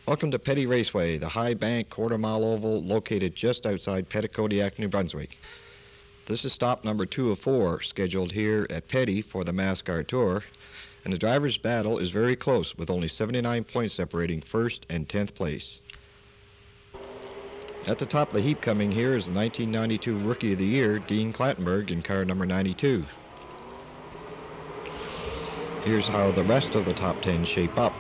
Welcome to Petty Raceway, the high bank quarter-mile oval located just outside Petitcodiac, New Brunswick. This is stop number 2 of 4, scheduled here at Petty for the MASCAR Tour, and the driver's battle is very close, with only 79 points separating first and 10th place. At the top of the heap coming here is the 1992 Rookie of the Year, Dean Clattenburg, in car number 92. Here's how the rest of the top 10 shape up.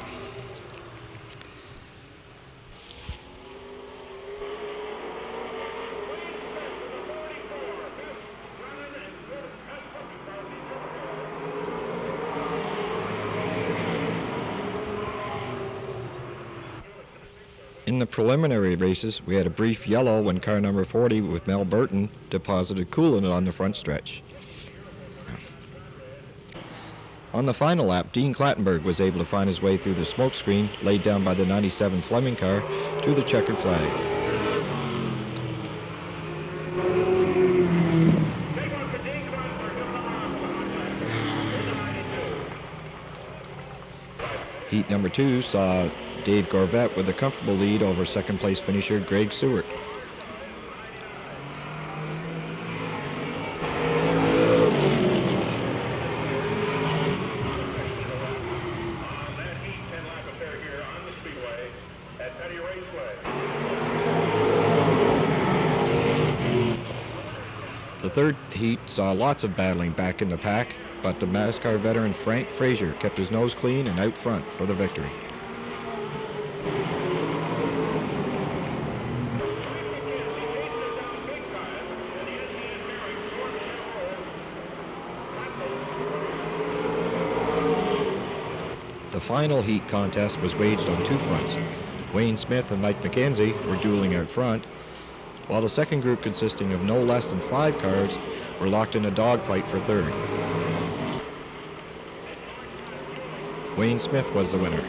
In the preliminary races, we had a brief yellow when car number 40 with Mel Burton deposited coolant on the front stretch. On the final lap, Dean Clattenburg was able to find his way through the smoke screen laid down by the 97 Fleming car to the checkered flag. Heat number 2 saw Dave Gorvette with a comfortable lead over second place finisher Greg Seward. The third heat saw lots of battling back in the pack, but the MASCAR veteran Frank Frazier kept his nose clean and out front for the victory. The final heat contest was waged on two fronts. Wayne Smith and Mike McKenzie were dueling out front, while the second group, consisting of no less than 5 cars, were locked in a dogfight for third. Wayne Smith was the winner.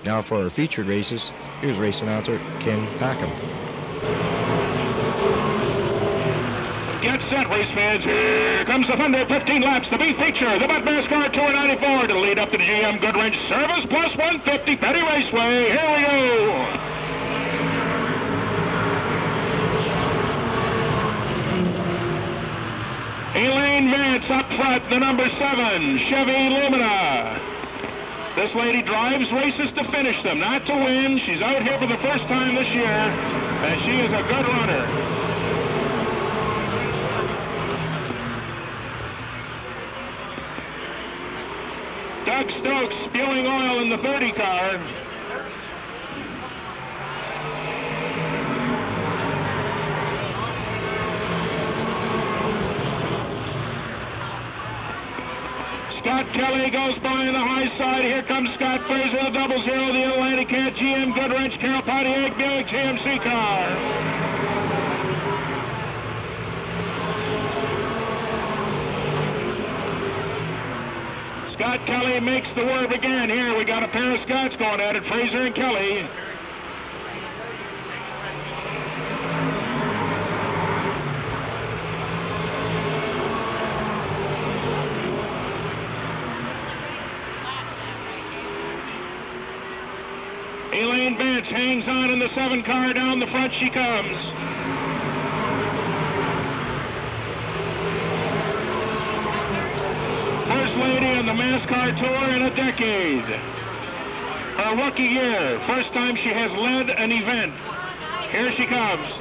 Now for our featured races, here's race announcer Ken Packham. Get set, race fans. Here comes the Fundy, 15 laps to be featured. The MASCAR Tour 94 to lead up to the GM Goodwrench Service Plus 150 Petty Raceway. Here we go. Elaine Vance up front, the number 7 Chevy Lumina. This lady drives races to finish them, not to win. She's out here for the first time this year, and she is a good runner. Doug Stokes spewing oil in the 30 car. Scott Kelly goes by on the high side. Here comes Scott Fraser, the 00, the Atlantic Cat, GM Goodwrench, Carroll Petitcodiac, Buick GMC car. Scott Kelly makes the word again. Here we got a pair of Scotts going at it, Fraser and Kelly. Elaine Vance hangs on in the 7 car. Down the front she comes. First lady in the MASCAR Tour in a decade. Her rookie year, first time she has led an event. Here she comes.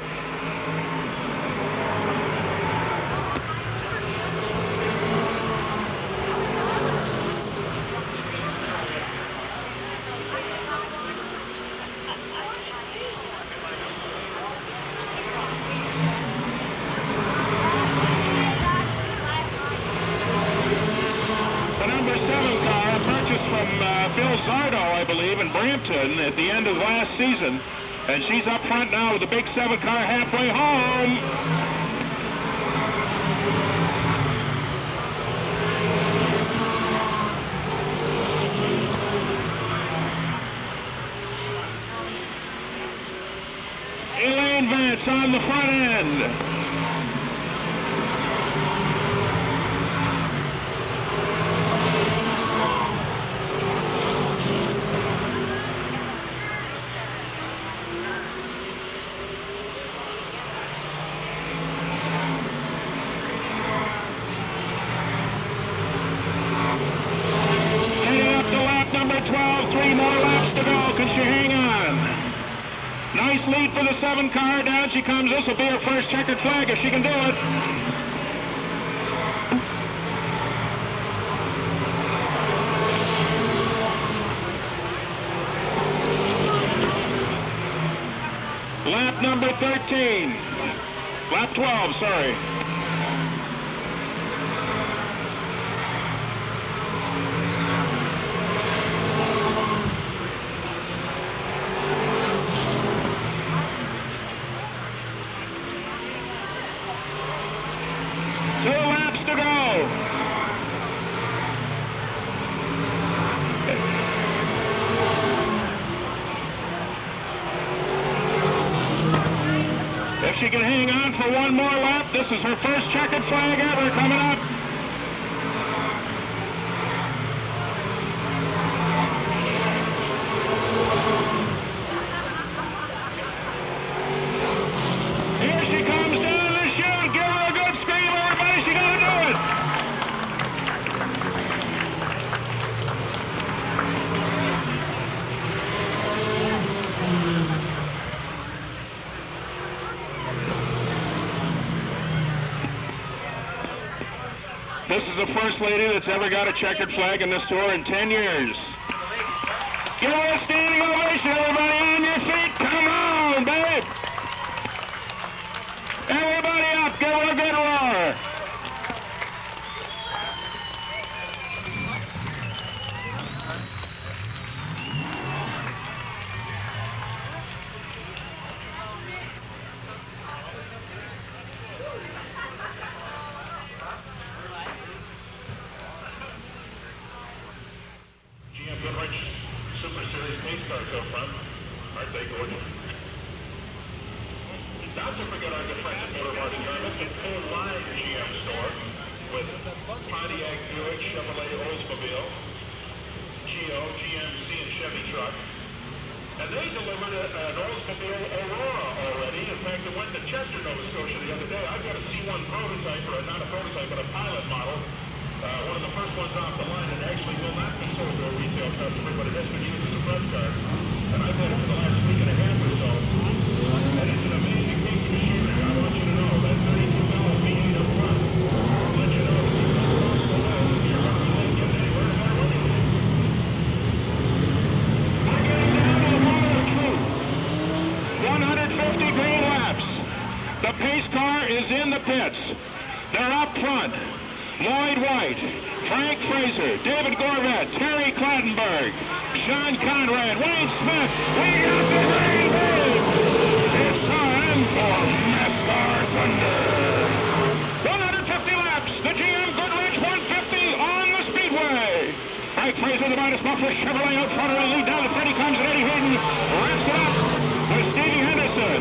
Bill Zardo, I believe, in Brampton at the end of last season. And she's up front now with the big 7 car halfway home. Shane Vance on the front end. Heading up to lap number 12, 3 more laps to go. Can she hang on? Nice lead for the 7 car. Down she comes. This will be her first checkered flag if she can do it. Lap number 13. Lap 12, sorry. If she can hang on for one more lap, this is her first checkered flag ever coming up. Here she comes down the chute. Give her a good scream, everybody. She got to do it. This is the first lady that's ever got a checkered flag in this tour in 10 years. Give her a standing ovation, everybody on your feet. Come on, babe. Everybody up, give her a good roar. Super Series pace cars up front. Aren't they gorgeous? Not to forget our good friends at Motorsports in full line GM store with Pontiac, Buick, Chevrolet, Oldsmobile, Geo, GMC, and Chevy truck. And they delivered an Oldsmobile Aurora already. In fact, it went to Chester, Nova Scotia the other day. I've got a C1 prototype, or not a prototype, but a pilot model. One of the first ones off the line, and actually will not be sold to a retail customer, but it has been used as a front car. And I've had it for the last week and a half or so. And it's an amazing piece of machinery. I want you to know that 32 valve V8 up front. Let you know that you're going to get anywhere no matter what you do. We're getting down to the moment of truth. 150 green laps. The pace car is in the pits. They're up front. Lloyd White, Frank Fraser, David Gorvet, Terry Clattenburg, Sean Conrad, Wayne Smith. We got the green wave. It's time for MASCAR Thunder. 150 laps. The GM Goodrich 150 on the speedway. Frank Fraser, the minus muffler Chevrolet out front. Early lead down the front. He comes, and Eddie Hayden wraps it up with Stevie Henderson.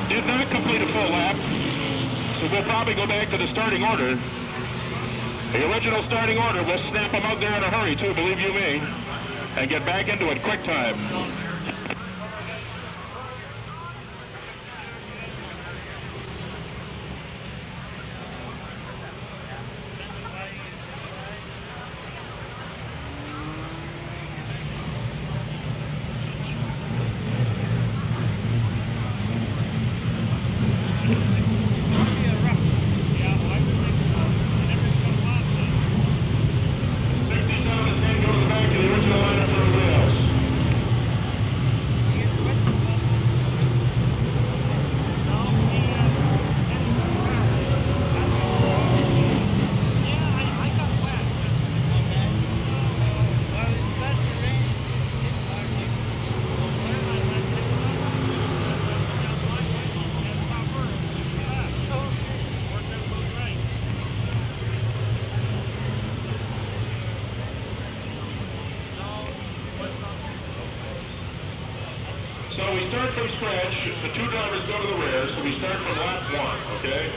Did not complete a full lap. So we'll probably go back to the starting order. The original starting order. We'll snap them out there in a hurry, too, believe you me, and get back into it quick time. So we start from scratch. The two drivers go to the rear, so we start from lap 1, okay?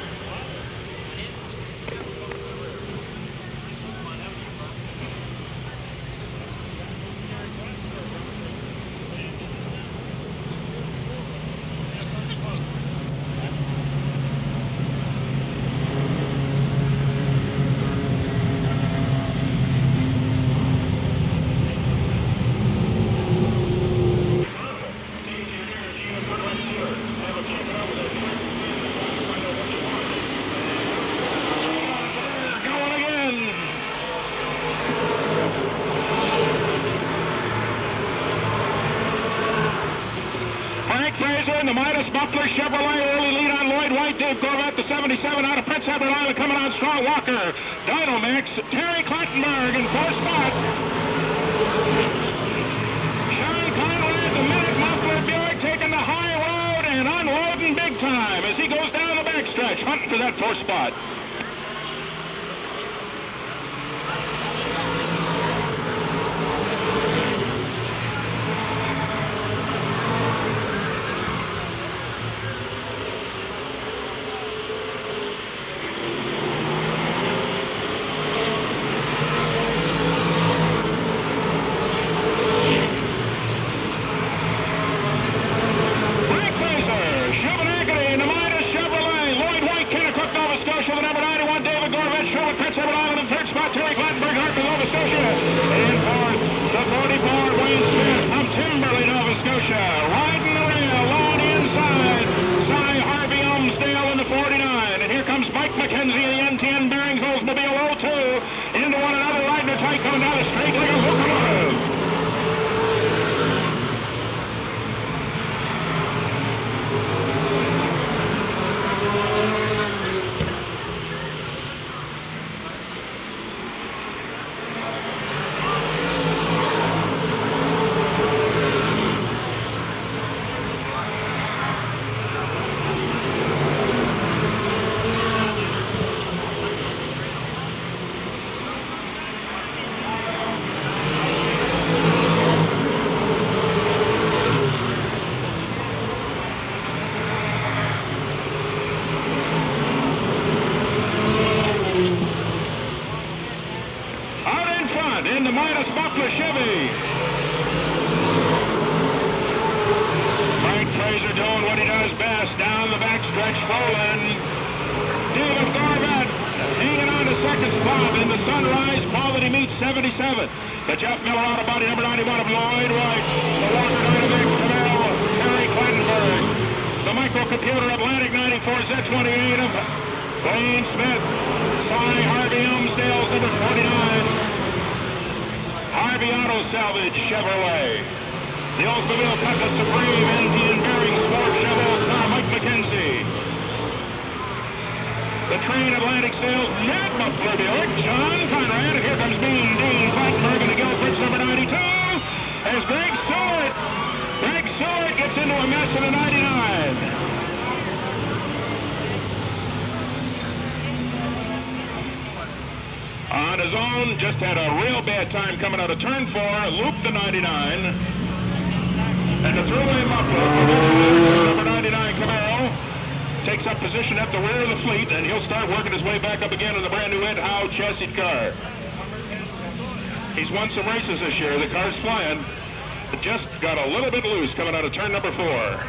And the Midas Buckler Chevrolet early lead on Lloyd White. Dave Corvette, the 77 out of Prince Edward Island, coming on strong. Walker, Dynamax, Terry Clattenburg in 4th spot. Sean Conrad, the Minute Muffler Buick, taking the high road and unloading big time as he goes down the backstretch, hunting for that 4th spot. Riding the rail, long inside. Cy Harvey Elmsdale in the 49. And here comes Mike McKenzie in the NTN Bearings Oldsmobile 02. Into one another, riding her tight, coming down the straight like a locomotive. In the Midas Buckler Chevy. Frank Fraser doing what he does best, down the backstretch, rolling. David Corvette hanging on to 2nd spot in the Sunrise Quality Meet 77. The Jeff Miller Auto Body number 91 of Lloyd White. The Walker Dynamax Camaro, Terry Clattenburg. The Microcomputer Atlantic 94 Z28 of Wayne Smith. Cy Harvey Elmsdale's number 49. Harvey Auto Salvage Chevrolet. The Oldsmobile Cutlass Supreme, NTN Bearings, Ford Chevrolet's car, Mike McKenzie. The Train Atlantic Sales, Matt Buckler Buick, John Conrad, and here comes Dean Clattenburg and the Gilfort's number 92. As Greg Seward gets into a mess in the 99. On his own, just had a real bad time coming out of turn 4, looped the 99, and the throwaway muffler, number 99 Camaro, takes up position at the rear of the fleet, and he'll start working his way back up again in the brand new Ed Howe chassis car. He's won some races this year. The car's flying. It just got a little bit loose coming out of turn number 4.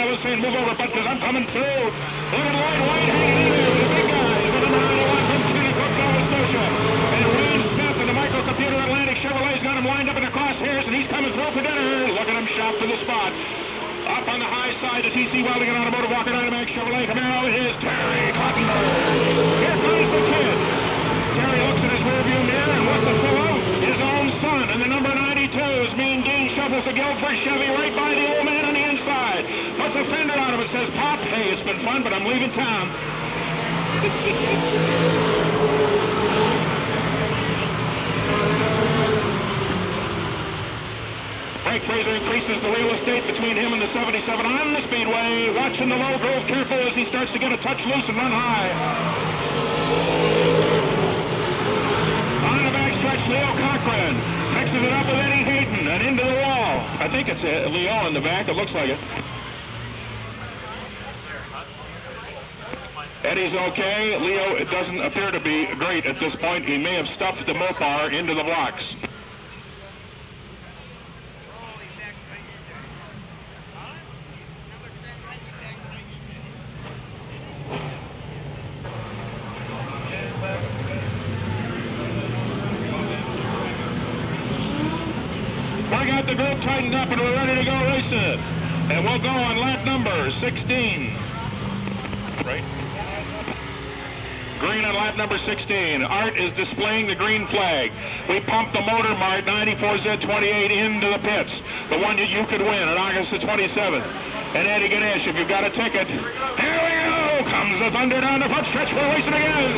fellas saying, move over, Bud, because I'm coming through. Look at Lloyd White hanging in there with the big guys. And number 91 from Petitcodiac, Nova Scotia. And Wayne Smith and the microcomputer Atlantic Chevrolet's got him lined up in the crosshairs, and he's coming through for dinner. Look at him shop to the spot. Up on the high side to TC Welding and Automotive Walker Dynamax Chevrolet Camaro is Terry Cottonberg. Here comes the kid. Terry looks in his rearview mirror, and what's it full of? His own son. And the number 92's Mean Dean shuffles a Guildford Chevy right by the old man on the inside. Puts a fender on him and says, Pop, hey, it's been fun, but I'm leaving town. Frank Fraser increases the real estate between him and the 77 on the speedway, watching the low grove careful as he starts to get a touch loose and run high. On the backstretch, Leo Cochran mixes it up with Eddie Hayden and into the wall. I think it's Leo in the back. It looks like it. Eddie's okay. Leo, it doesn't appear to be great at this point. He may have stuffed the Mopar into the blocks. The group tightened up and we're ready to go racing. And we'll go on lap number 16. Right? Green on lap number 16. Art is displaying the green flag. We pumped the Motor Mart 94Z28 into the pits. The one that you could win on August the 27th. And Eddie Ganesh, if you've got a ticket, here we go! Comes the thunder down the front stretch. We're racing again.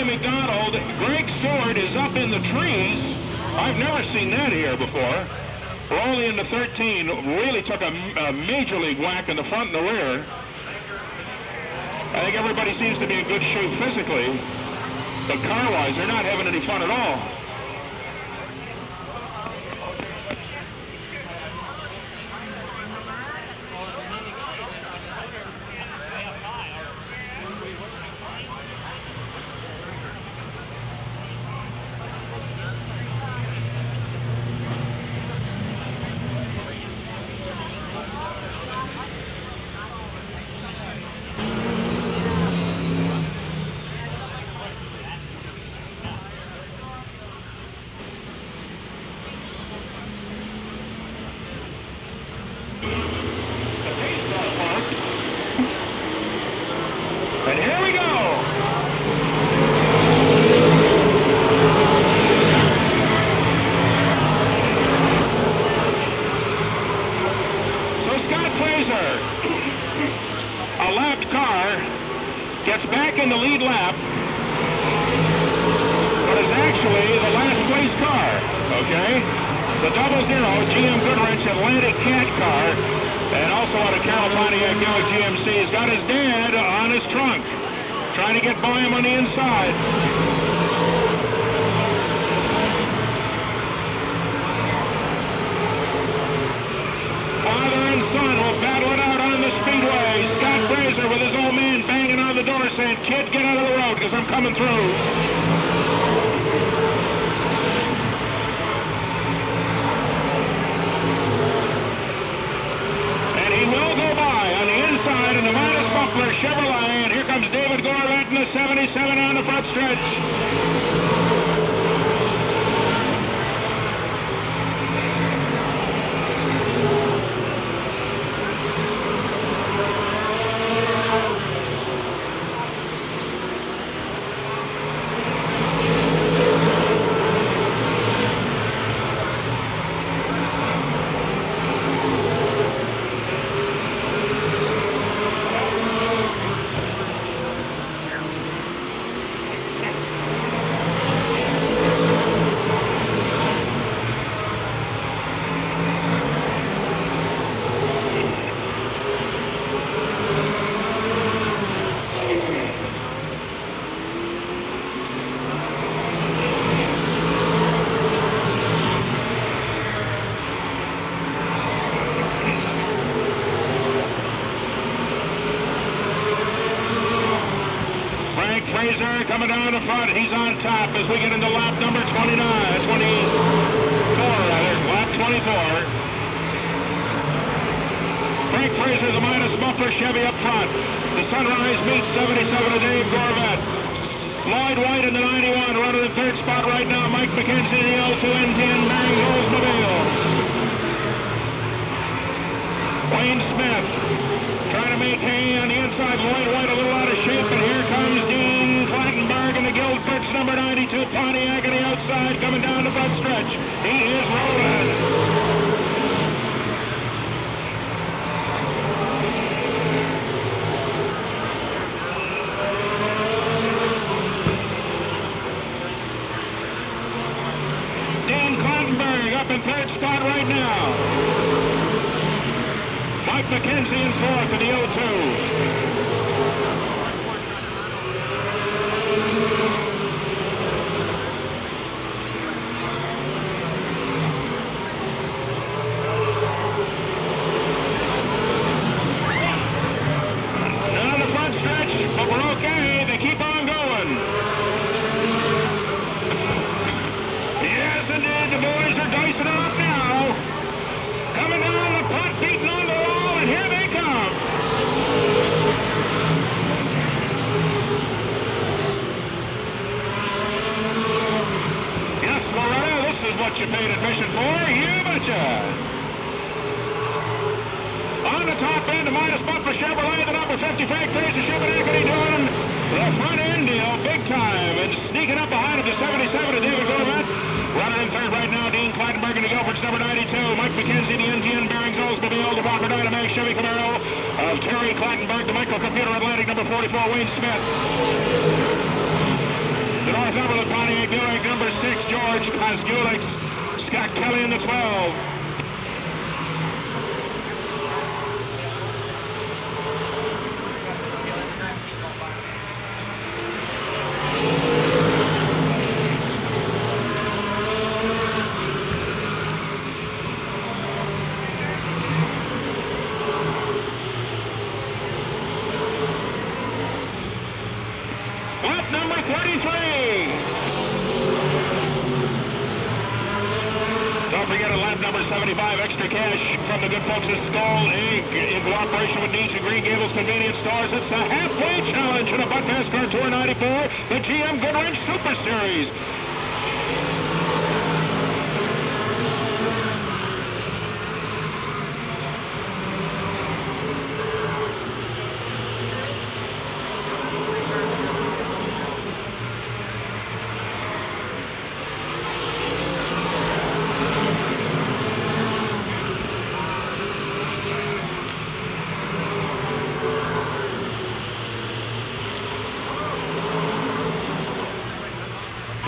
McDonald, Greg Seward is up in the trees. I've never seen that here before. Rolling into 13, really took a major league whack in the front and the rear. I think everybody seems to be in good shape physically, but car-wise, they're not having any fun at all. And here we go. So Scott Fraser, a lapped car, gets back in the lead lap, but is actually the last place car, okay? The 00 GM Goodwrench Atlantic Cat car, and also out of Carroll Pontiac Buick GMC, has got his dad on his trunk, trying to get by him on the inside. Father and son will battle it out on the speedway. Scott Fraser with his old man banging on the door saying, "Kid, get out of the road because I'm coming through." Will go by on the inside in the Midas Buckler Chevrolet, and here comes David Gorlat in the 77 on the front stretch. coming down the front. He's on top as we get into lap number 24 rather, lap 24. Frank Fraser, the minus bumper Chevy up front. The Sunrise meets 77 of Dave Gorvette. Lloyd White in the 91, running in third spot right now. Mike McKenzie in the L2 N10, Bang Oldsmobile. Wayne Smith trying to make hay on the inside. Lloyd White a little out of shape, but here comes Dean Clattenburg in the Gilbert's number 92 Pontiac on the outside, coming down the front stretch. He is rolling. Up in third spot right now. Mike McKenzie in fourth in the 02. Not on the front stretch, but we're okay. They keep on going. Yes, indeed, the boys are dicing it up now. Coming down the putt, beating on the wall, and here they come. Yes, Loretta, this is what you paid admission for. You betcha. On the top end, the minus bumper Chevrolet, the number 50 Frank Fraser Chevrolet, doing the front end deal big time, and sneaking up behind him to 77 of David Gorvette. Running in third right now, Dean Clattenburg in the Gilbert's number 92. Mike McKenzie, the NTN Bearings Oldsmobile, the Walker Dynamax Chevy Camaro of Terry Clattenburg, the Microcomputer Atlantic number 44, Wayne Smith. The Northumberland Pontiac Buick number 6, George Kosgulix. Scott Kelly in the 12. Number 33. Don't forget, at lap number 75, extra cash from the good folks at Skull Inc. in cooperation with Needs and Green Gables Convenience Stores. It's the halfway challenge in the Buck NASCAR Tour 94, the GM Goodwrench Super Series.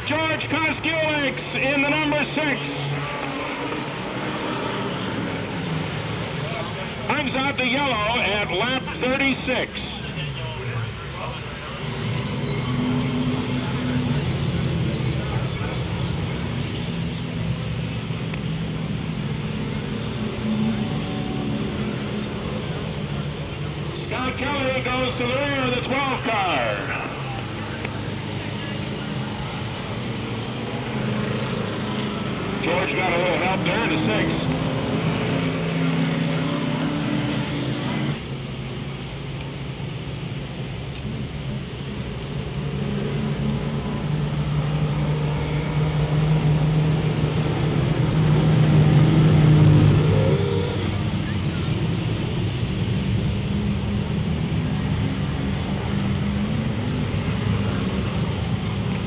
George Kosgulix in the number 6. Brings out the yellow at lap 36. Scott Kelly goes to the rear of the 12 car. George got a little help there in the 6.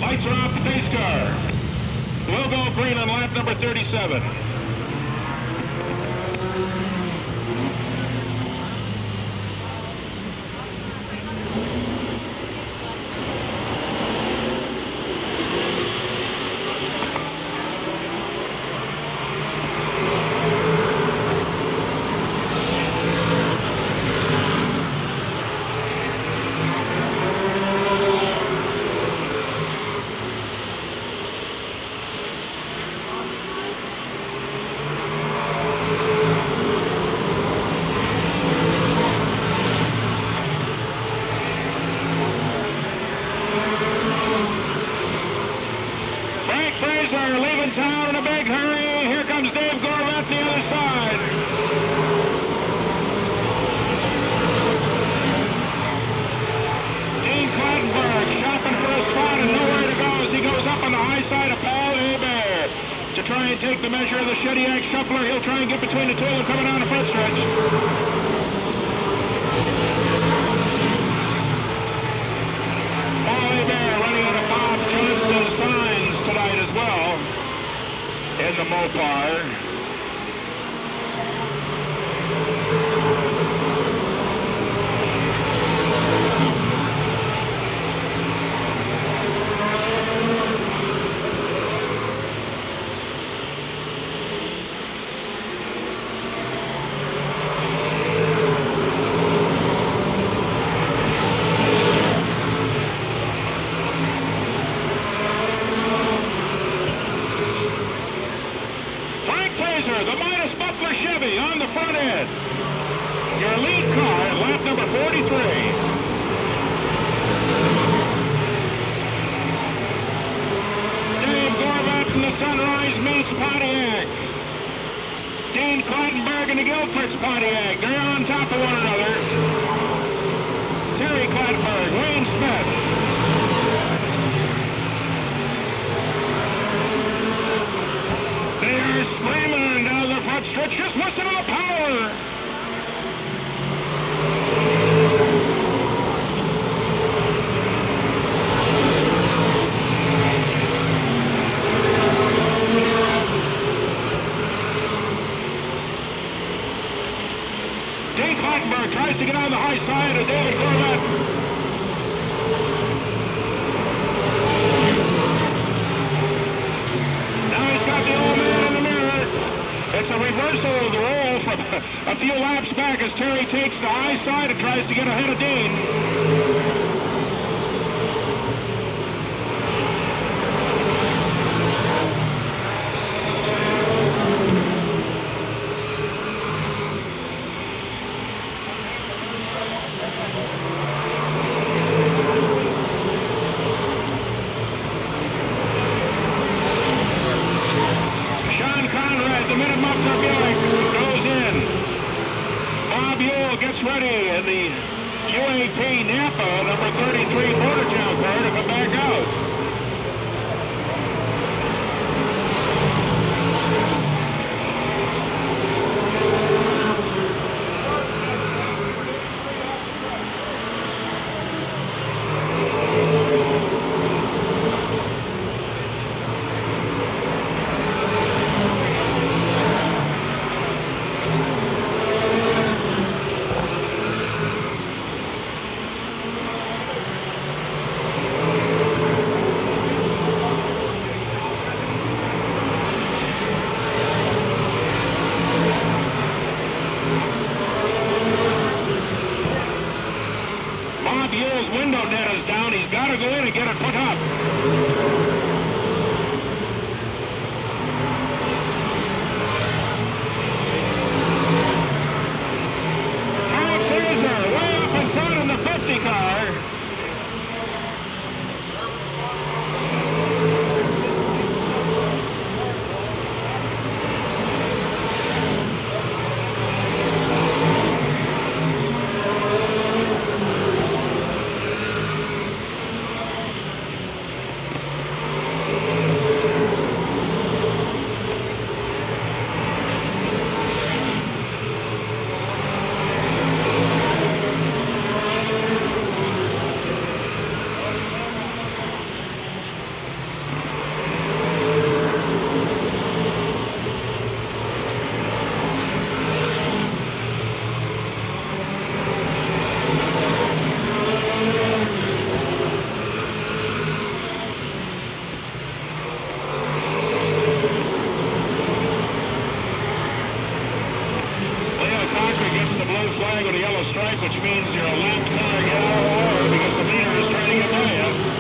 Lights are off the pace car. We'll go green on lap number 37. Fraser leaving town in a big hurry. Here comes Dave Gorvat on the other side. Dean Clattenburg shopping for a spot and nowhere to go as he goes up on the high side of Paul Hebert to try and take the measure of the Shediac Shuffler. He'll try and get between the two of them coming down the front stretch. Paul Hebert running out of Bob Johnston signs tonight as well in the Mopar. The Midas Buckler Chevy on the front end. Your lead car at lap number 43. Dave Gorvat from the Sunrise meets Pontiac. Dean Clattenburg and the Guilford's Pontiac. They're on top of one another. Terry Clattenburg, Wayne Smith. Screaming down the front stretch. Just listen to the power. Dave Clattenburg tries to get on the high side of David Gorvat. It's a reversal of the roll from a few laps back as Terry takes the high side and tries to get ahead of Dean. Gets ready in the UAP Napa number 33 Bordertown car to come back out. Window net is down. He's got to go in and get it put up. Kyle Fraser way up in front in the 50 car. Flag with a yellow stripe, which means you're a lapped car. Get out of the water because the leader is trying to get by you.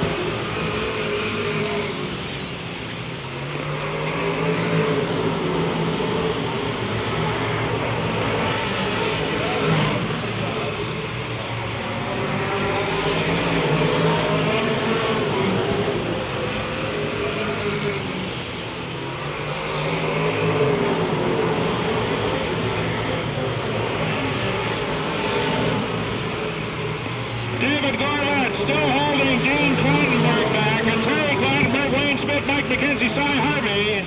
with Mike McKenzie, Cy Harvey.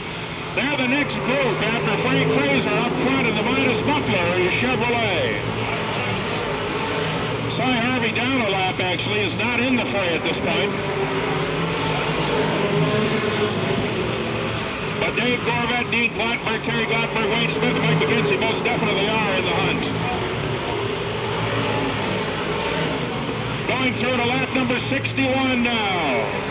They're the next group after Frank Fraser up front in the Midas Buckler Chevrolet. Cy Harvey down a lap, actually, is not in the fray at this point. But Dave Gorvet, Dean Klottberg, Terry Gottberg, Wayne Smith, and Mike McKenzie most definitely are in the hunt. Going through to lap number 61 now.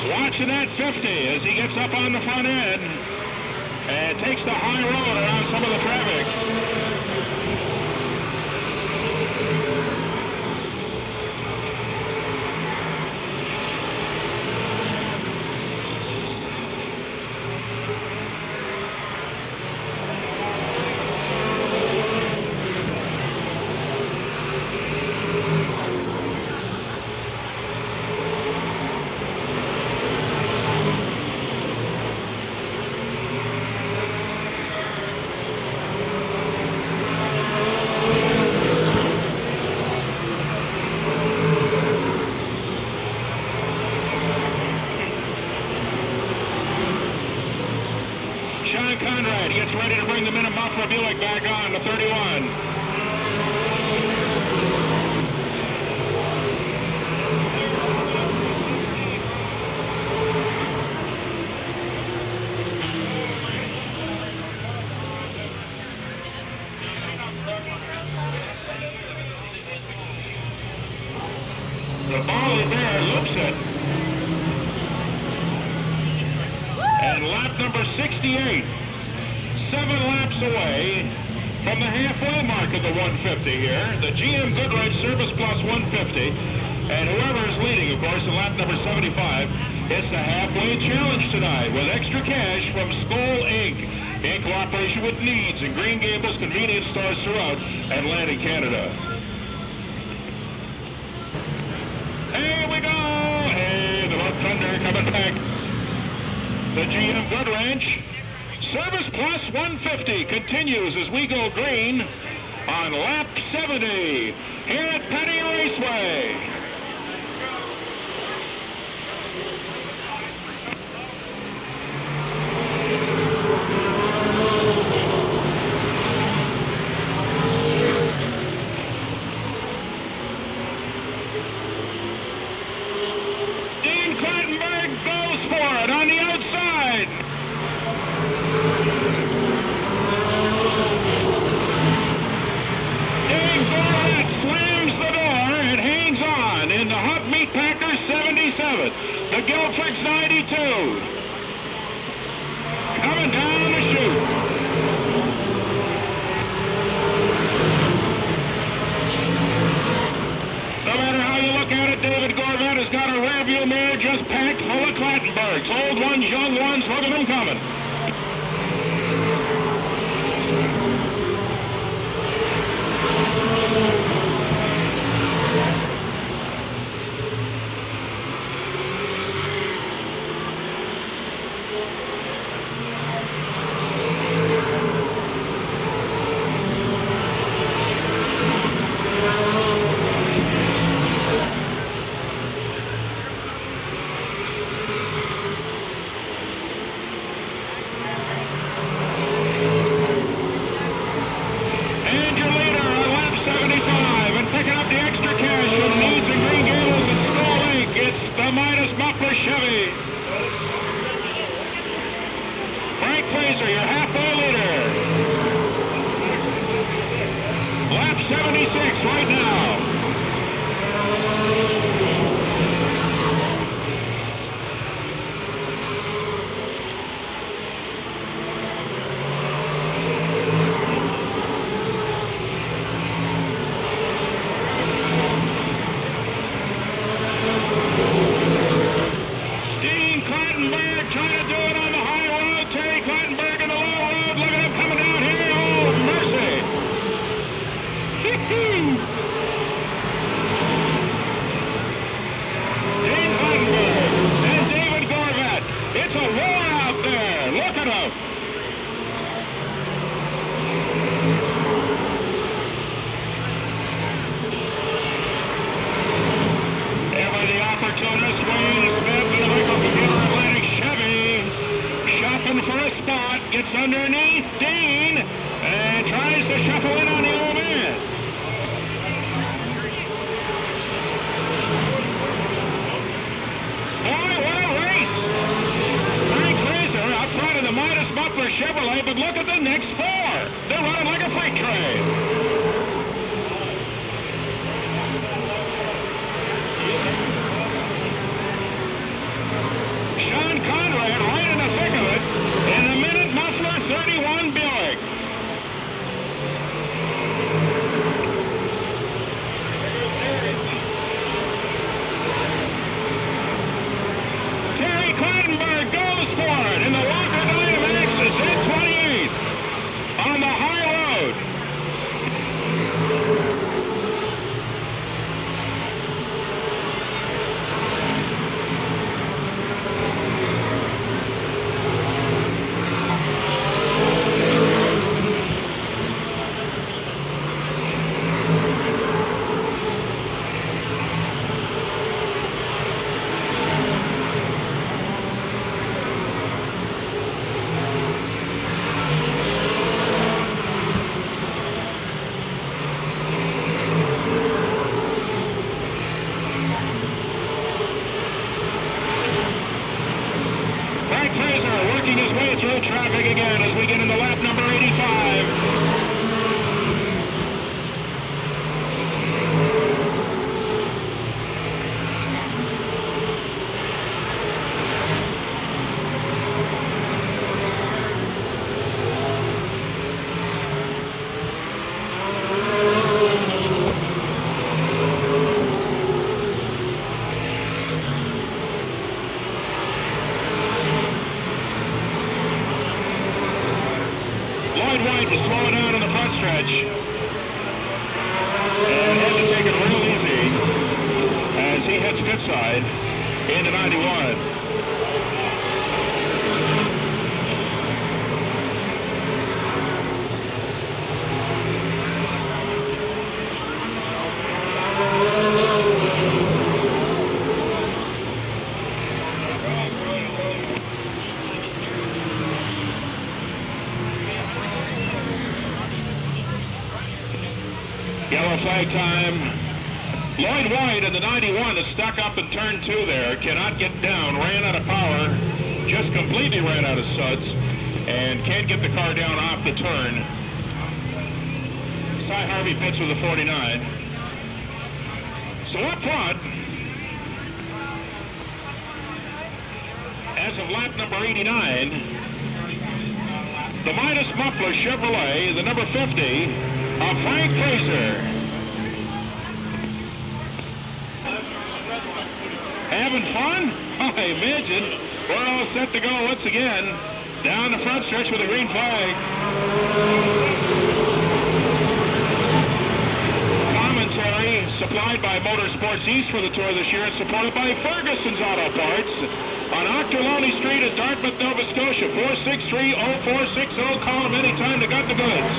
Watching that 50 as he gets up on the front end and takes the high road around some of the traffic. Sean Conrad gets ready to bring the Minute Muffler Buick back on to 31. The Bally Bear loops it. And lap number 68, 7 laps away from the halfway mark of the 150 here. The GM Goodrich Service Plus 150. And whoever is leading, of course, in lap number 75, it's the halfway challenge tonight with extra cash from Skoll Inc. in cooperation with Needs and Green Gables convenience stores throughout Atlantic Canada. Here we go! Hey, the Love Thunder coming back. The GM Goodwrench Service Plus 150 continues as we go green on lap 70 here at Petty Raceway. Dean Klottberg goes for it on the outside. Dave Gorvet slams the door and hangs on in the Hub Meat Packers 77. The Guilfords 92. Coming down the chute. No matter how you look at it, David Gorvet has got a rearview mirror just packed full of Klottenbergs. Old ones, young ones, look at them coming. 76 right now. Gets underneath Dean and tries to shuffle in on the old man. Boy, what a race! Frank Fraser up front of the Midas Muffler Chevrolet, but look at the next four. They're running like a freight train. Sean Conrad right in the thick of it in the Minute Muffler 31 Buick. Terry Clattenburg goes for it in the Walker Dynamax Z28 on the high road. Through traffic again as we get into lap number 85. To slow down in the front stretch and had to take it real easy as he heads pit side into 91. Yellow flag time. Lloyd White in the 91 is stuck up in turn 2 there. Cannot get down. Ran out of power. Just completely ran out of suds. And can't get the car down off the turn. Cy Harvey pits with a 49. So up front, as of lap number 89, the Midas Muffler Chevrolet, the number 50, of Frank Fraser. Having fun? I imagine. We're all set to go once again down the front stretch with a green flag. Commentary supplied by Motorsports East for the tour this year and supported by Ferguson's Auto Parts on Octoloni Street in Dartmouth, Nova Scotia. 463-0460. Call them anytime they got the goods.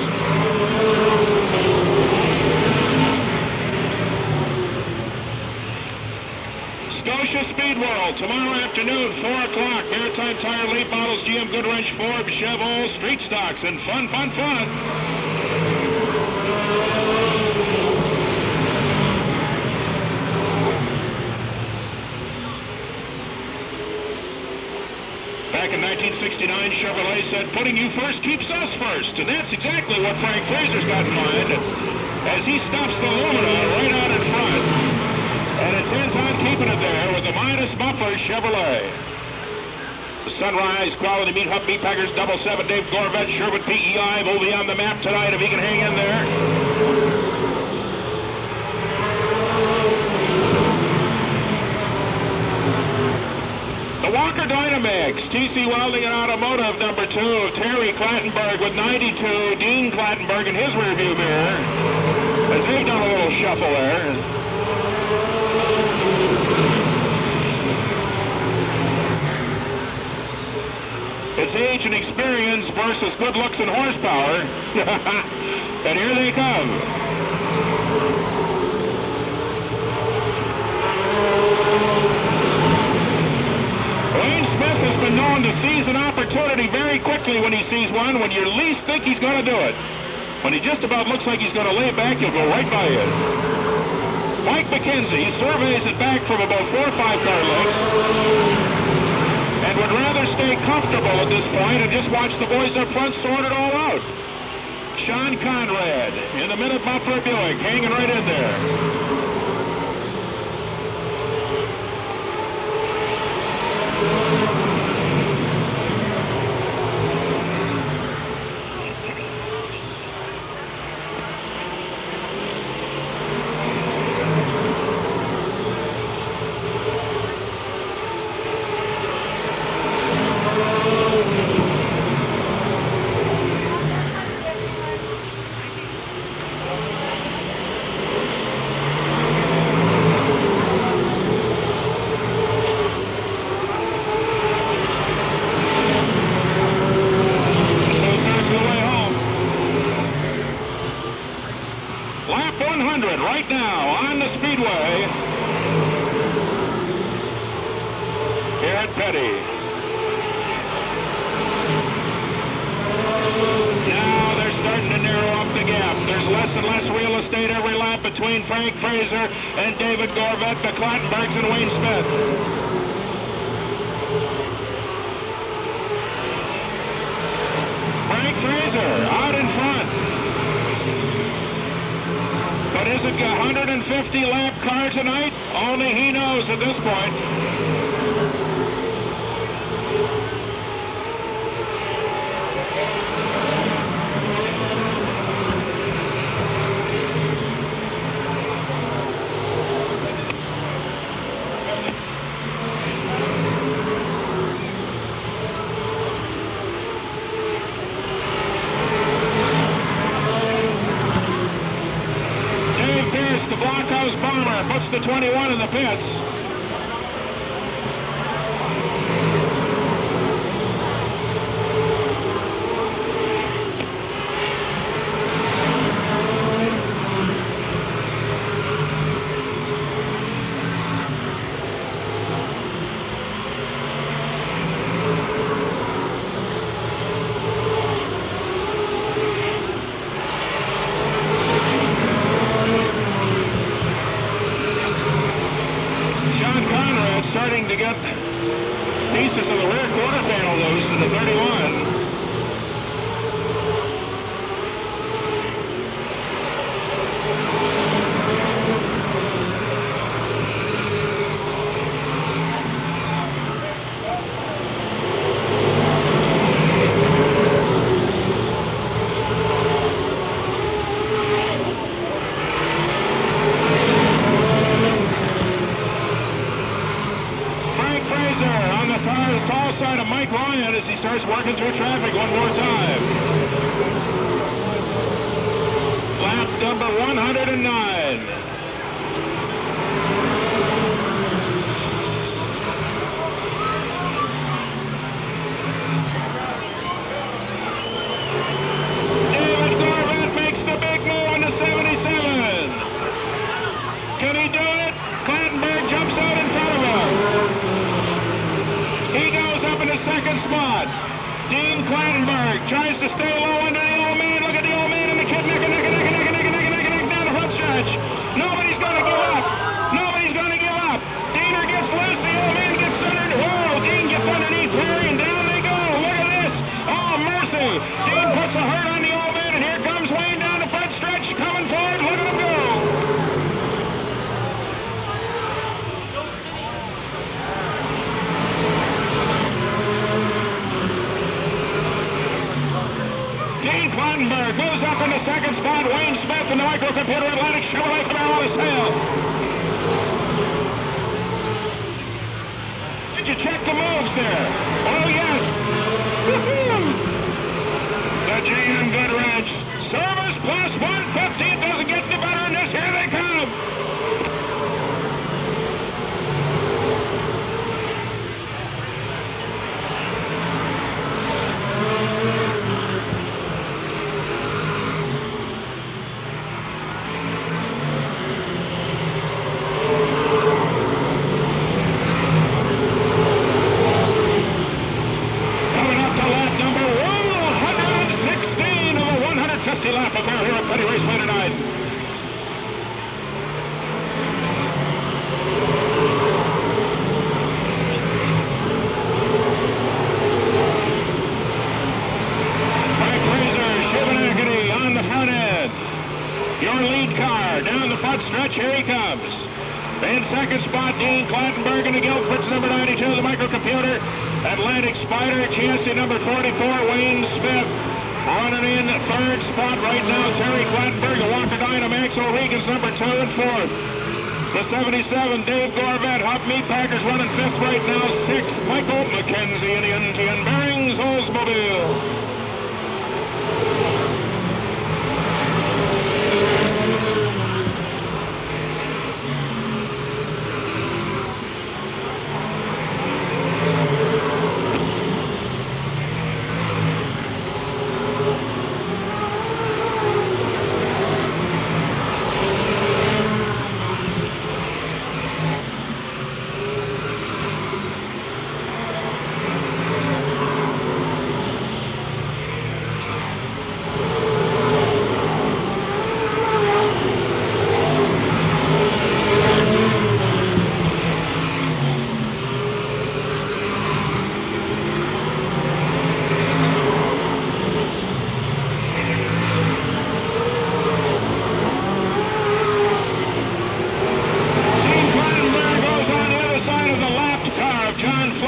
Scotia Speed World, tomorrow afternoon, 4 o'clock. Maritime Tire, late models, GM, Goodwrench, Ford, Chevrolet, street stocks, and fun, fun, fun. Back in 1969, Chevrolet said, putting you first keeps us first. And that's exactly what Frank Fraser's got in mind. as he stuffs the Lumina right out in front and intends on keeping it there with the Midas Muffler Chevrolet. The Sunrise Quality Meat Hub Meat Packers 7 Dave Gorvette Sherwood PEI will be on the map tonight if he can hang in there. The Walker Dynamax, TC Welding and Automotive number 2, Terry Clattenburg with 92, Dean Clattenburg in his rearview mirror, as they've done a little shuffle there. It's age and experience versus good looks and horsepower. And here they come. Wayne Smith has been known to seize an opportunity very quickly when he sees one, when you least think he's going to do it. When he just about looks like he's going to lay back, he'll go right by you. Mike McKenzie surveys it back from about 4 or 5 car lengths and would rather stay comfortable at this point and just watch the boys up front sort it all out. Sean Conrad in the Minute Muffler Buick, hanging right in there. Right now on the speedway here at Petty. Now they're starting to narrow up the gap. There's less and less real estate every lap between Frank Fraser and David Gorvette, the Clattenburgs and Wayne Smith. Frank Fraser out in front. But is it a 150 lap car tonight? Only he knows at this point. The blockhouse bomber puts the 21 in the pits. Starting to get pieces of the rear quarter panel loose in the 31. Tall side of Mike Ryan as he starts working through traffic one more time. Lap number 109. David Gorvette makes the big move into 77. Can he do it? Clattenburg jumps out in front of him. He goes up in the second spot. Dean Clattenburg tries to stay low under the old man. Look at the old man and the kid neck down the front stretch. Nobody's going to give up. Nobody's going to give up. Diener gets loose. The old man gets under. Whoa, Dean gets underneath Terry and down they go. Look at this. Oh, mercy. Dean puts a hurt on the old man and here comes Wayne down the front stretch coming forward. Look at Dean Clattenburg moves up in the second spot. Wayne Smith in the microcomputer Atlantic Chevrolet Camaro on his tail. Did you check the moves there? Oh, yes. The GM Goodrich Service Plus 150. It doesn't get any better than this. Here they come. Lap affair here at Petty Raceway tonight. Frank Fraser, Shivanakity on the front end. Your lead car down the front stretch. Here he comes. In second spot, Dean Clattenburg in the Gilforts, number 92, the microcomputer. Atlantic Spider, chassis number 44, Wayne Smith. Running in third spot right now, Terry Clattenburg, the Walker Dynamax, O'Regan's number 2 and 4th. The 77, Dave Gorvet, Hop Meat Packers running 5th right now, 6th, Michael McKenzie in the NTN Bearings Oldsmobile.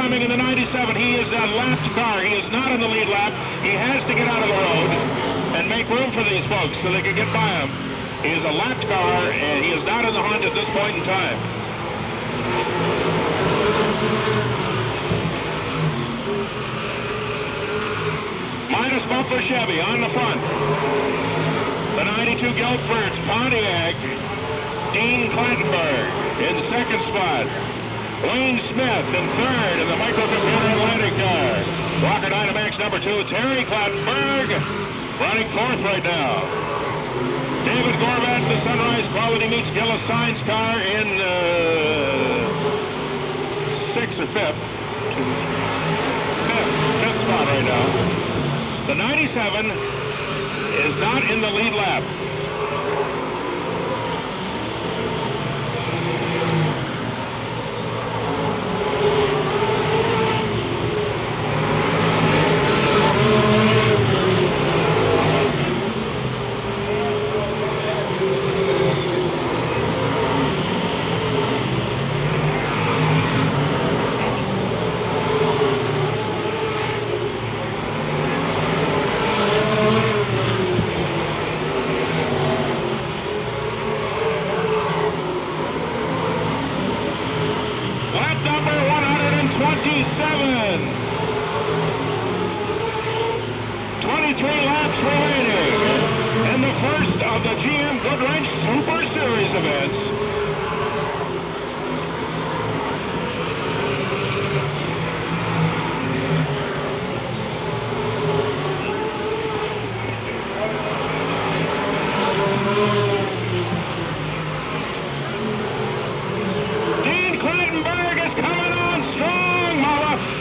In the 97, he is a lapped car. He is not in the lead lap. He has to get out of the road and make room for these folks so they can get by him. He is a lapped car, and he is not in the hunt at this point in time. Minus bumper Chevy on the front. The 92 Gilforts Pontiac, Dean Clattenburg in second spot. Wayne Smith in third in the microcomputer Atlantic car. Walker Dynamax number 2, Terry Clattenburg running 4th right now. David Gorbat, the Sunrise Quality Meets Gillis Signs car in 6th or 5th. 5th spot right now. The 97 is not in the lead lap. Lap number 127. 23 laps remaining in the first of the GM Goodwrench Super Series events.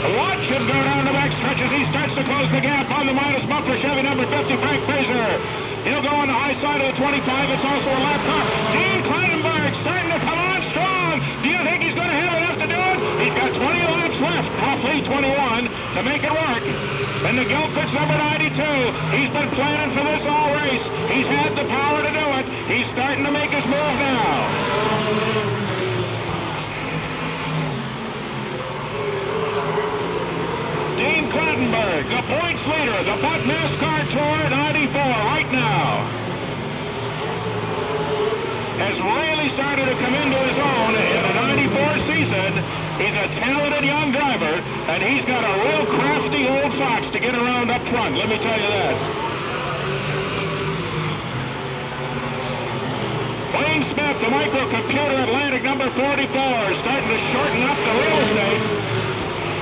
Watch him go down the back stretch as he starts to close the gap on the minus bumper Chevy number 50, Frank Fraser. He'll go on the high side of the 25. It's also a lap car. Dean Clattenburg starting to come on strong. Do you think he's going to have enough to do it? He's got 20 laps left, roughly 21, to make it work. And the Gilforts number 92. He's been planning for this all race. He's had the power to do it. He's starting to make his move now. Dean Clattenburg Clattenburg, the points leader, the Butt NASCAR Tour 94 right now, has really started to come into his own in the 94 season. He's a talented young driver, and he's got a real crafty old fox to get around up front, let me tell you that. Wayne Smith, the microcomputer Atlantic number 44, starting to shorten up the real estate.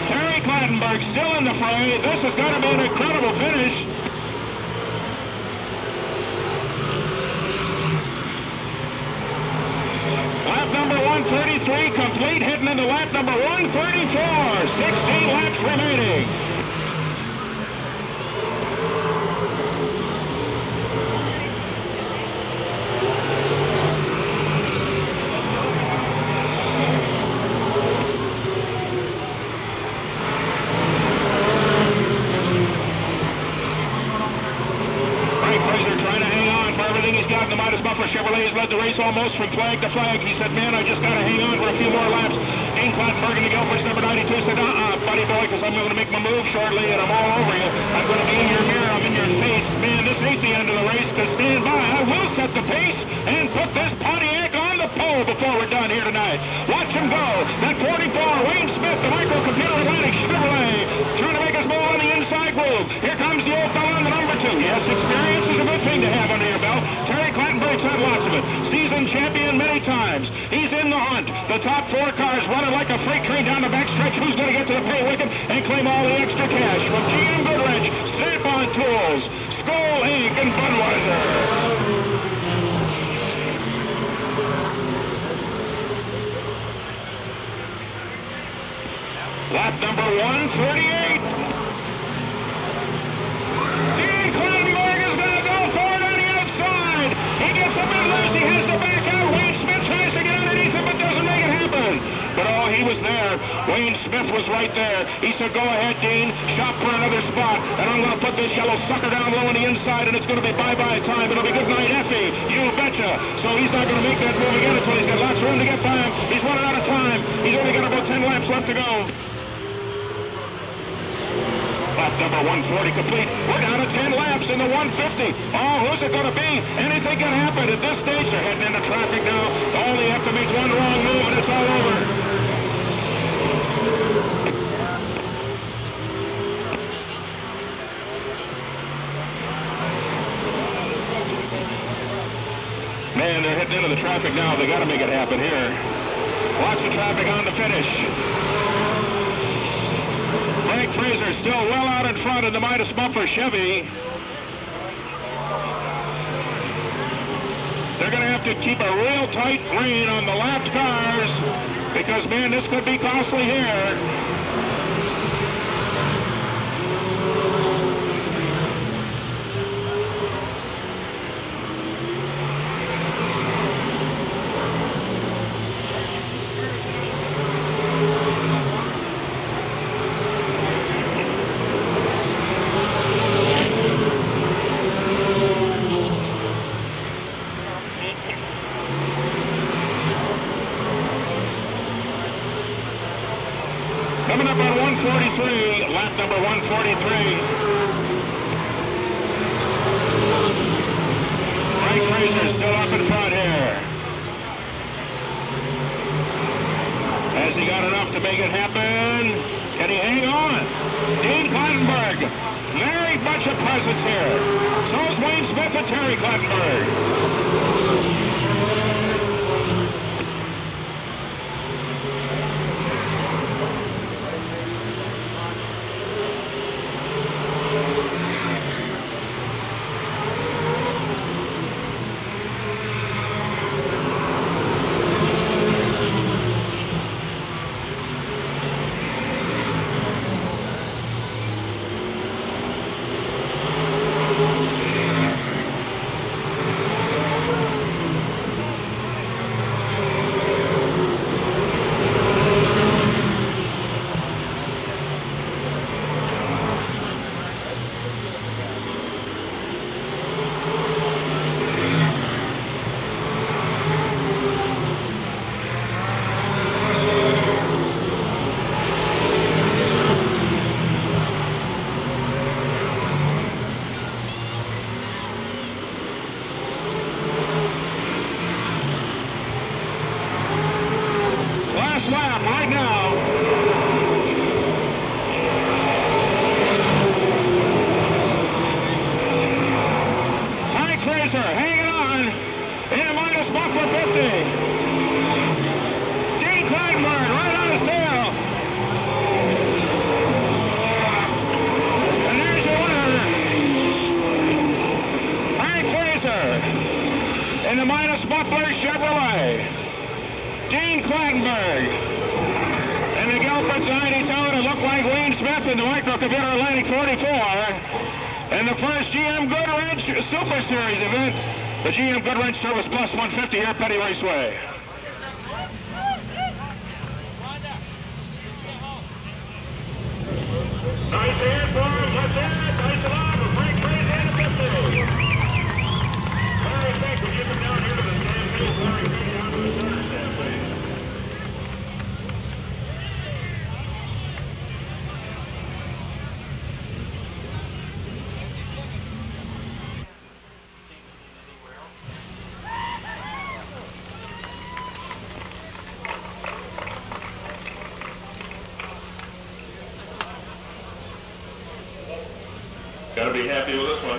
Terry Clattenburg still in the fray. This has got to be an incredible finish. Lap number 133 complete, heading into lap number 134. 16 laps remaining. Chevrolet has led the race almost from flag to flag. He said, man, I just got to hang on for a few more laps. Dean Clattenburg in the Gilbert's number 92 said, buddy boy, because I'm going to make my move shortly and I'm all over you. I'm going to be in your mirror. I'm in your face. Man, this ain't the end of the race, because stand by. I will set the pace and put this Pontiac on the pole before we're done here tonight. Watch him go. That 44, Wayne Smith, the microcomputer Atlantic Chevrolet, trying to make us move on the inside groove. Here comes the old fellow in the number 2. Yes, experience is a good thing to have under your belt. Terry Clattenburg's had lots of it. Seasoned champion many times. He's in the hunt. The top 4 cars running like a freight train down the backstretch. Who's going to get to the pay wicket and claim all the extra cash from GM Goodrich, Snap-on Tools, Skoal Inc., and Budweiser. Lap number 138. Dean Clattenburg is going to go forward on the outside. He gets a bit loose. He has to back out. Wayne Smith tries to get underneath him, but doesn't make it happen. But oh, he was there. Wayne Smith was right there. He said, go ahead, Dean. Shop for another spot. And I'm going to put this yellow sucker down low on the inside, and it's going to be bye-bye time. It'll be good night, Effie. You betcha. So he's not going to make that move again until he's got lots of room to get by him. He's running out of time. He's only got about 10 laps left to go. Lap number 140 complete. We're down to 10 laps in the 150. Oh, who's it going to be? Anything can happen at this stage. They're heading into traffic now. Only have to make one wrong move and it's all over. Man, they're heading into the traffic now. They got to make it happen here. Lots of traffic on the finish. Frank Fraser still well out in front in the Midas Buffer Chevy. They're going to have to keep a real tight rein on the lapped cars because, man, this could be costly here. Coming up on 143, lap number 143. Frank Fraser still up in front here. Has he got enough to make it happen? Can he hang on? Dean Clattenburg, very much a presence here. So is Wayne Smith and Terry Clattenburg. Dean Clattenburg. In the Gilbert's 92, it looked like Wayne Smith in the Microcomputer Atlantic 44. In the first GM Goodwrench Super Series event, the GM Goodwrench Service Plus 150 here at Petty Raceway. Nice hand for him. Let's hear it. Nice along with Frank Fraser and the 50. Larry Fink, would you come down here to the stand, please? Larry Fink down to the center stand, please. Got to be happy with this one.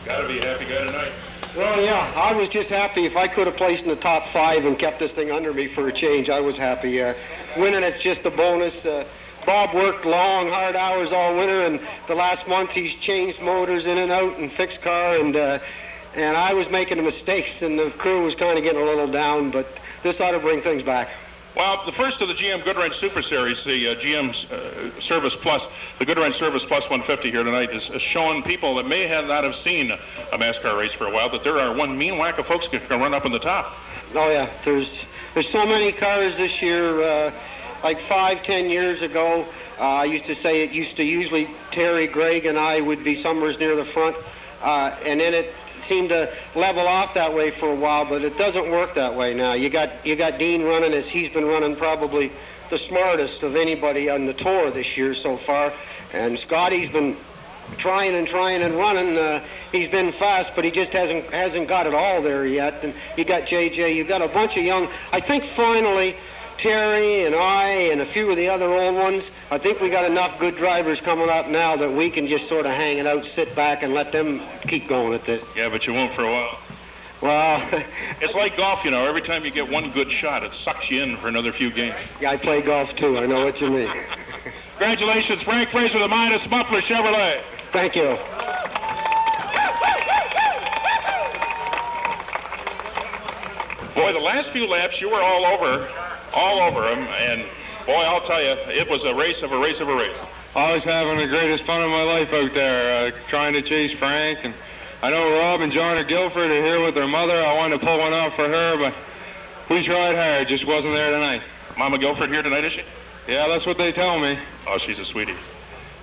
Got to be a happy guy tonight. Well, yeah, I was just happy. If I could have placed in the top 5 and kept this thing under me for a change, I was happy. Winning it's just a bonus. Bob worked long, hard hours all winter, and the last month he's changed motors in and out and fixed car, and I was making the mistakes, and the crew was kind of getting a little down, but this ought to bring things back. Well, the first of the GM Goodwrench Super Series, the GM Service Plus, the Goodwrench Service Plus 150 here tonight is showing people that may not have seen a MASCAR race for a while that there are one mean whack of folks that can run up in the top. Oh yeah, there's so many cars this year. Like 5-10 years ago, I used to say it used to usually Terry, Greg, and I would be somewhere near the front, and then it seemed to level off that way for a while, but it doesn't work that way now. You got Dean running as he's been running probably the smartest of anybody on the tour this year so far, and Scotty's been trying and running. He's been fast, but he just hasn't got it all there yet. And you got JJ, you got a bunch of young. I think finally Terry and I and a few of the other old ones, I think we got enough good drivers coming up now that we can just sort of hang it out, sit back, and let them keep going at this. Yeah, but you won't for a while. Well, it's like golf, you know. Every time you get one good shot, it sucks you in for another few games. Yeah, I play golf too. I know what you mean. Congratulations, Frank Fraser, the Midas Muffler Chevrolet. Thank you. Boy, the last few laps, you were all over him, and boy, I'll tell you, it was a race of a race of a race. I was having the greatest fun of my life out there, trying to chase Frank, and I know Rob and John or Guilford are here with their mother. I wanted to pull one out for her, but we tried hard, just wasn't there tonight. Mama Guilford here tonight, is she? Yeah, that's what they tell me. Oh, she's a sweetie.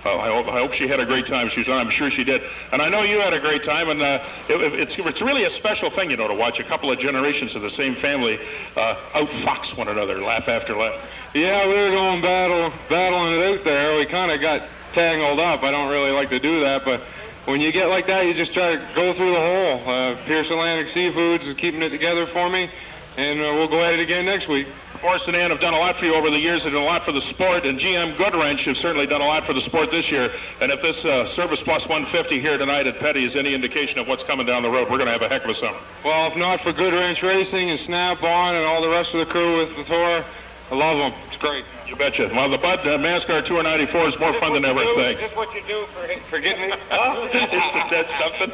Oh, I hope she had a great time. I'm sure she did. And I know you had a great time, and it's really a special thing, you know, to watch a couple of generations of the same family outfox one another lap after lap. Yeah, we were going battling it out there. We kind of got tangled up. I don't really like to do that, but when you get like that, you just try to go through the hole. Pierce Atlantic Seafoods is keeping it together for me, and we'll go at it again next week. Forrest and Ann have done a lot for you over the years. They've done a lot for the sport, and GM Goodwrench have certainly done a lot for the sport this year. And if this Service Plus 150 here tonight at Petty is any indication of what's coming down the road, we're going to have a heck of a summer. Well, if not for Goodwrench Racing and Snap-on and all the rest of the crew with the tour, I love them. It's great. You betcha. Well, the Bud MASCAR Tour 94 is more fun than ever, thanks. Is this what you do for getting me? Isn't that something?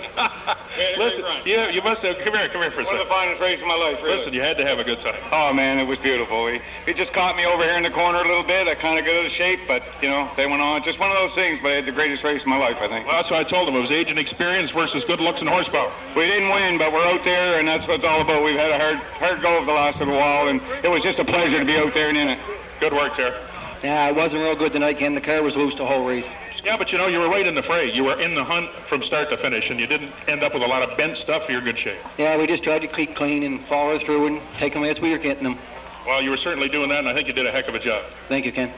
Listen, you must have, come here for a One of second. the finest races of my life, really. Listen, you had to have a good time. Oh, man, it was beautiful. It just caught me over here in the corner a little bit. I kind of got out of shape, but, you know, they went on. Just one of those things, but I had the greatest race of my life, I think. Well, that's what I told them. It was age and experience versus good looks and horsepower. We didn't win, but we're out there, and that's what it's all about. We've had a hard go of the last little while, and it was just a pleasure to be out there and in it. Good work there. Yeah, it wasn't real good tonight, Ken. The car was loose the whole race. Yeah, but you know, you were right in the fray. You were in the hunt from start to finish, and you didn't end up with a lot of bent stuff. You're in good shape. Yeah, we just tried to keep clean and follow through and take them as we were getting them. Well, you were certainly doing that, and I think you did a heck of a job. Thank you, Ken.